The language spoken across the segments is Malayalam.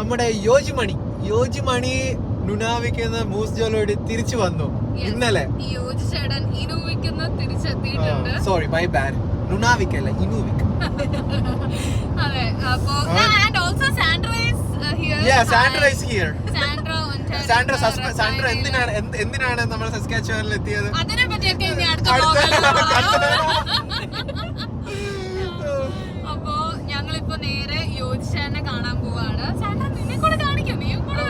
നമ്മുടെ യോജിമണി നുനാവിക്കുന്ന മൂസ് ജോലോട് തിരിച്ചു വന്നു ഇന്നലെ. സോറി മൈ ബാഡ്, നുനാവിക്കല്ല ഇനുവിക്. അതെ, അപ്പോ and also Sandra is here. Yeah, Sandra is here. Sandra എന്തിനാണ് നമ്മൾ സസ്കാച്ചുവാനിൽ എത്തിയത്? അതിനെ പറ്റിയൊക്കെ ഇനി അടുത്ത അപ്പോ ഞങ്ങളിപ്പോ നേരെ യോജിച്ചേട്ടനെ കാണാൻ പോവാണ്. സാൻഡ്ര നിന്നെ കൂടെ കാണിക്കും, നീ കൂടെ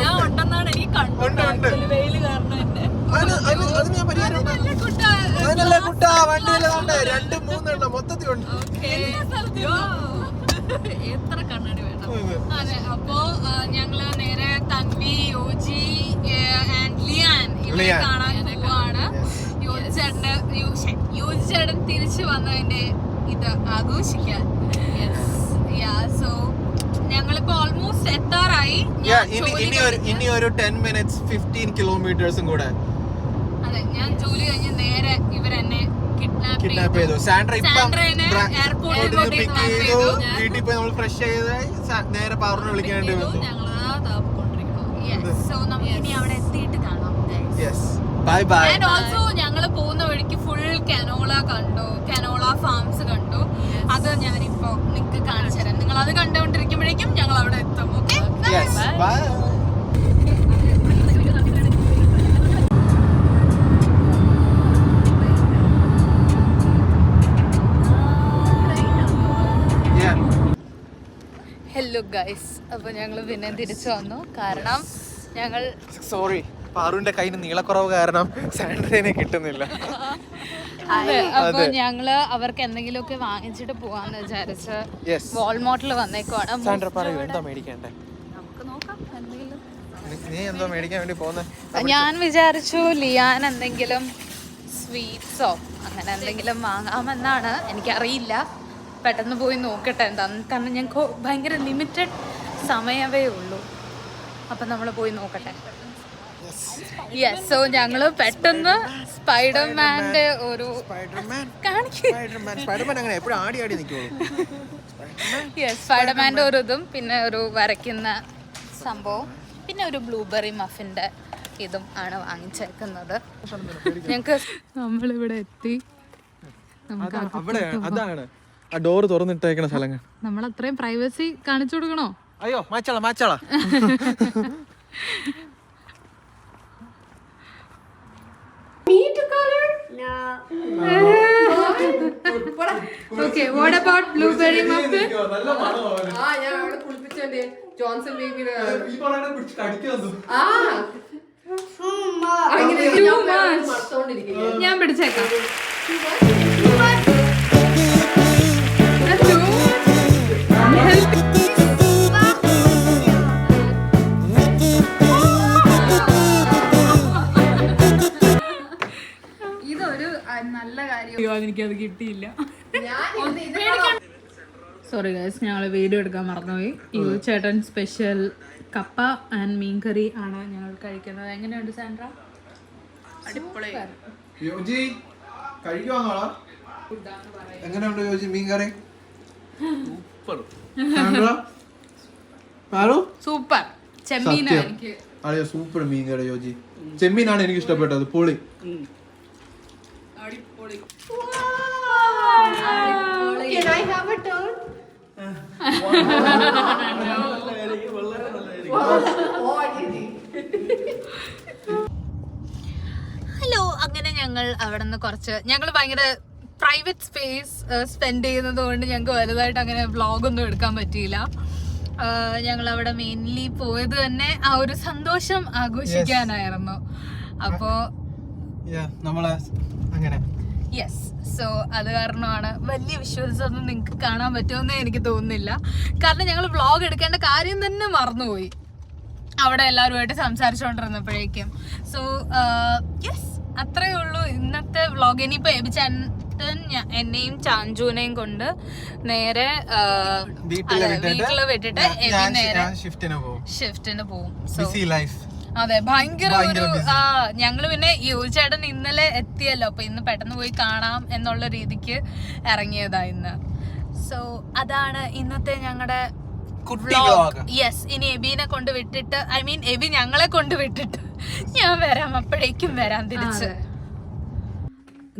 ഞാൻ ഉണ്ടെന്നാണ് എനിക്ക് കണ്ടത്. വെയില് കാരണം എന്നെ എത്ര കണ്ണാടി വേണം. അതെ, അപ്പോ ഞങ്ങള് നേരെ തൻവി, യോജി ആൻഡ് ലിയാൻ ഇവരെ കാണാൻ പോവാണ്. യോജിച്ചേട്ടൻ തിരിച്ചു വന്നതിന്റെ ഇത് ആഘോഷിക്കാൻ. സോ ഞങ്ങളിപ്പോ ഓൾമോസ്റ്റ് എത്താറായി. ഇനി ഒരു 10 minutes 15 kilometers കൂടെ. അതെ, ഞാൻ ജോലി കഴിഞ്ഞ് നേരെ ഇവരെന്നെ കിഡ്നാപ്പ് ചെയ്തു. സാൻഡ്രനെ എയർപോർട്ടിൽ പിക്ക് ചെയ്തു. വീട്ടിൽ പോയി നമ്മൾ ഫ്രഷ് ചെയ്ത് നേരെ പവറിനെ വിളിക്കാനായിട്ട് വന്നു. സോ നമുക്ക് ഇനി അവിടെ എത്തിയിട്ട് കാണാം. Bye bye. ആൻഡ് ഓൾസോ ഞങ്ങൾ പോകുന്ന വഴിക്ക് ഫുൾ കനോള ഫാംസ് കണ്ടു. അത് ഞാനിപ്പോ നിങ്ങൾക്ക് കാണിച്ചു തരാം. നിങ്ങൾ അത് കണ്ടുകൊണ്ടിരിക്കുമ്പോഴേക്കും ഞങ്ങൾ അവിടെ എത്തും. Okay, by. ഹലോ ഗൈസ്, അപ്പൊ ഞങ്ങൾ പിന്നെ തിരിച്ചു വന്നു. കാരണം ഞങ്ങൾ സോറി, പാറുവിന്റെ കയ്യിൽ നീളക്കുറവ് കാരണം സാൻഡ്രേനെ കിട്ടുന്നില്ല. അപ്പൊ ഞങ്ങള് അവർക്ക് എന്തെങ്കിലുമൊക്കെ വാങ്ങിച്ചിട്ട് പോവാന്ന് വിചാരിച്ച് വാൾമാർട്ടിൽ വന്നേക്കുവാണ്. സാൻഡ്ര പറയൂ, എന്താ മേടിക്കണ്ടേ? നമുക്ക് നോക്കാം എന്തെങ്കിലും. നീ എന്തോ മേടിക്കാൻ വേണ്ടി പോകുന്നത്? ഞാൻ വിചാരിച്ചു ലിയാൻ എന്തെങ്കിലും സ്വീറ്റ്സോ അങ്ങനെ എന്തെങ്കിലും വാങ്ങാമെന്നാണ്. എനിക്കറിയില്ല, പെട്ടെന്ന് പോയി നോക്കട്ടെ എന്താന്ന്. കാരണം ഞങ്ങൾക്ക് ഭയങ്കര ലിമിറ്റഡ് സമയമേ ഉള്ളൂ. അപ്പം നമ്മൾ പോയി നോക്കട്ടെ. സോ ഞങ്ങള് പെട്ടെന്ന് സ്പൈഡർമാന്റെ ഒരു സ്പൈഡർമാന്റെ ഒരു ഇതും പിന്നെ ഒരു വരയ്ക്കുന്ന സംഭവം പിന്നെ ഒരു ബ്ലൂബെറി മഫിന്റെ ഇതും ആണ് വാങ്ങിച്ചേക്കുന്നത്. ഞങ്ങക്ക് നമ്മളിവിടെ എത്തി. അതാണ് ആ ഡോർ തുറന്നിട്ടേക്കണ സ്ഥലങ്ങൾ. നമ്മൾ അത്രയും പ്രൈവസി കാണിച്ചു കൊടുക്കണോ? അയ്യോ, മാച്ചാളാ. Okay, what about blueberry muffin? Johnson ബേബിയുടെ ഞാൻ പിടിച്ചേക്കാം. ഇതൊരു നല്ല കാര്യം. എനിക്കത് കിട്ടിയില്ല. സോറി ഗൈസ്, ഞങ്ങൾ വീഡിയോ എടുക്കാൻ മറന്നുപോയി. യു ചേട്ടൻ സ്പെഷ്യൽ കപ്പ ആൻഡ് മീൻ കറി ആണ് ഞങ്ങൾ കഴിക്കുന്നത്. എങ്ങനെയുണ്ട് സാൻഡ്ര? അടിപൊളി. എങ്ങനെയുണ്ട് യോജി മീൻ കറി? സൂപ്പർ. ചെമ്മീനാണ് എനിക്ക്. അതെ, സൂപ്പർ മീൻ കറി യോജി. ചെമ്മീനാണ് എനിക്ക് ഇഷ്ടപ്പെട്ടത്. പൊളി. Can I have a turn? Hello, അങ്ങനെ ഞങ്ങൾ അവിടെ നിന്ന് ഞങ്ങൾ ഭയങ്കര പ്രൈവറ്റ് സ്പേസ് സ്പെൻഡ് ചെയ്യുന്നത് കൊണ്ട് ഞങ്ങൾക്ക് വലുതായിട്ട് അങ്ങനെ വ്ളോഗൊന്നും എടുക്കാൻ പറ്റിയില്ല. ഞങ്ങൾ അവിടെ മെയിൻലി പോയത് തന്നെ ആ ഒരു സന്തോഷം ആഘോഷിക്കാനായിരുന്നു. അപ്പോ സോ അത് കാരണമാണ് വലിയ വിഷ്വൽസ് ഒന്നും നിങ്ങൾക്ക് കാണാൻ പറ്റുമെന്ന് എനിക്ക് തോന്നുന്നില്ല. കാരണം ഞങ്ങൾ വ്ളോഗ് എടുക്കേണ്ട കാര്യം തന്നെ മറന്നുപോയി അവിടെ എല്ലാവരുമായിട്ട് സംസാരിച്ചുകൊണ്ടിരുന്നപ്പോഴേക്കും. സോ അത്രയേ ഉള്ളൂ ഇന്നത്തെ വ്ളോഗ്. ഇനിയിപ്പോ എബിച്ചേട്ടൻ എന്നെയും ചാഞ്ചുവിനെയും കൊണ്ട് നേരെ വീട്ടില് വിട്ടിട്ട് നേരെ ഷിഫ്റ്റിന് പോകും. സോ അതെ, ഭയങ്കര ഒരു ഞങ്ങള് പിന്നെ യുവചേട്ടൻ ഇന്നലെ എത്തിയല്ലോ, അപ്പൊ ഇന്ന് പെട്ടെന്ന് പോയി കാണാം എന്നുള്ള രീതിക്ക് ഇറങ്ങിയതാ ഇന്ന്. സോ അതാണ് ഇന്നത്തെ ഞങ്ങളുടെ കുട്ടി വ്ലോഗ്. യെസ്, ഇനി എബിനെ കൊണ്ട് വിട്ടിട്ട്, ഐ മീൻ എബി ഞങ്ങളെ കൊണ്ട് വിട്ടിട്ട് ഞാൻ വരാം, അപ്പോഴേക്കും വരാം തിരിച്ച്.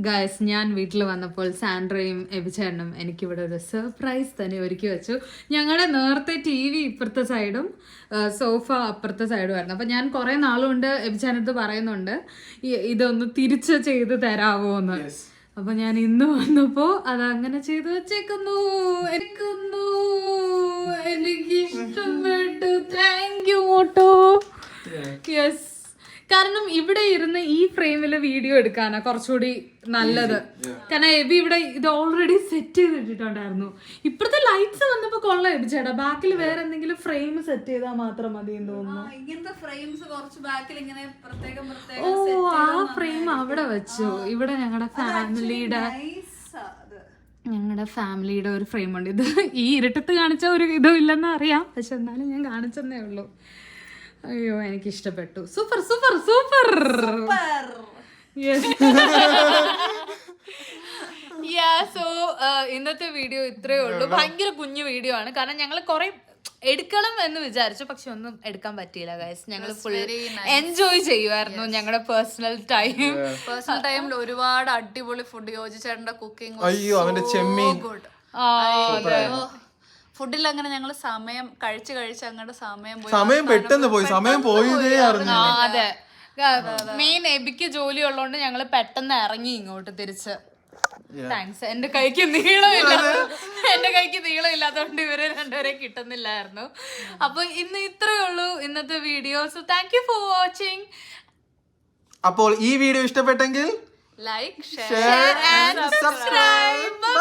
ഗായ്സ്, ഞാൻ വീട്ടിൽ വന്നപ്പോൾ സാൻഡ്രയും എബിച്ചേട്ടനും എനിക്കിവിടെ ഒരു സർപ്രൈസ് തന്നെ ഒരുക്കി വെച്ചു. ഞങ്ങളുടെ നേരത്തെ TV ഇപ്പുറത്തെ സൈഡും സോഫ അപ്പുറത്തെ സൈഡും ആയിരുന്നു. അപ്പം ഞാൻ കുറേ നാളുകൊണ്ട് എബിച്ചേട്ടനടുത്ത് പറയുന്നുണ്ട് ഇതൊന്ന് തിരിച്ച് ചെയ്ത് തരാമോ എന്ന്. അപ്പൊ ഞാൻ ഇന്ന് വന്നപ്പോ അതങ്ങനെ ചെയ്തു വെച്ചേക്കുന്നു. എനിക്ക് ഇഷ്ടപ്പെട്ടു. Thank you motto. യെസ്, കാരണം ഇവിടെ ഇരുന്ന് ഈ ഫ്രെയിമില് വീഡിയോ എടുക്കാനാ കുറച്ചുകൂടി നല്ലത്. കാരണം എബി ഇവിടെ ഇത് ഓൾറെഡി സെറ്റ് ചെയ്തിട്ടുണ്ടായിരുന്നു. ഇപ്പഴത്തെ ലൈറ്റ്സ് വന്നപ്പോ കൊള്ളാം എബി ചേട്ടാ. ബാക്കിൽ വേറെ എന്തെങ്കിലും ഫ്രെയിം സെറ്റ് ചെയ്താൽ മാത്രം മതി എന്ന് തോന്നുന്നു. ഇങ്ങനത്തെ ഫ്രെയിംസ് കുറച്ച് ബാക്കിൽ ഇങ്ങനെ പ്രത്യേകം ഓ, ആ ഫ്രെയിം അവിടെ വെച്ചു. ഇവിടെ ഞങ്ങളുടെ ഫാമിലിയുടെ ഒരു ഫ്രെയിം ഉണ്ട്. ഇത് ഈ ഇരുട്ടത്ത് കാണിച്ച ഒരു ഇതും ഇല്ലെന്ന് അറിയാം, പക്ഷെ എന്നാലും ഞാൻ കാണിച്ചെന്നേ ഉള്ളൂ. അയ്യോ, എനിക്ക് ഇഷ്ടപ്പെട്ടു. Super super super. സോ ഇന്നത്തെ വീഡിയോ ഇത്രയേ ഉള്ളൂ. ഭയങ്കര കുഞ്ഞു വീഡിയോ ആണ്. കാരണം ഞങ്ങൾ കുറെ എടുക്കണം എന്ന് വിചാരിച്ചു, പക്ഷെ ഒന്നും എടുക്കാൻ പറ്റിയില്ല ഗൈസ്. ഞങ്ങൾ ഫുൾ എൻജോയ് ചെയ്യുമായിരുന്നു ഞങ്ങളുടെ പേഴ്സണൽ ടൈമിൽ. ഒരുപാട് അടിപൊളി ഫുഡ്. യോജിച്ചേട്ടന്റെ കുക്കിംഗ്, അയ്യോ അവന്റെ ചെമ്മീൻ, ഫുഡിൽ അങ്ങനെ ഞങ്ങൾ സമയം കഴിച്ച് അങ്ങോട്ട് സമയം പെട്ടെന്ന് പോയി. സമയം പോയതേ അറിഞ്ഞു. അതെ, മെയിൻ എബിക്ക് ജോലി ഉള്ളതുകൊണ്ട് ഞങ്ങള് പെട്ടെന്ന് ഇറങ്ങി ഇങ്ങോട്ട് തിരിച്ച്. താങ്ക്സ്. എന്റെ കൈക്ക് നീളമില്ലാത്തതുകൊണ്ട് ഇവരെ രണ്ടുപേരെ കിട്ടുന്നില്ലായിരുന്നു. അപ്പൊ ഇന്ന് ഇത്രയേ ഉള്ളൂ ഇന്നത്തെ video. So thank you for watching. അപ്പോൾ ഈ വീഡിയോ ഇഷ്ടപ്പെട്ടെങ്കിൽ ലൈക്ക്, ഷെയർ ആൻഡ് സബ്സ്ക്രൈബ്.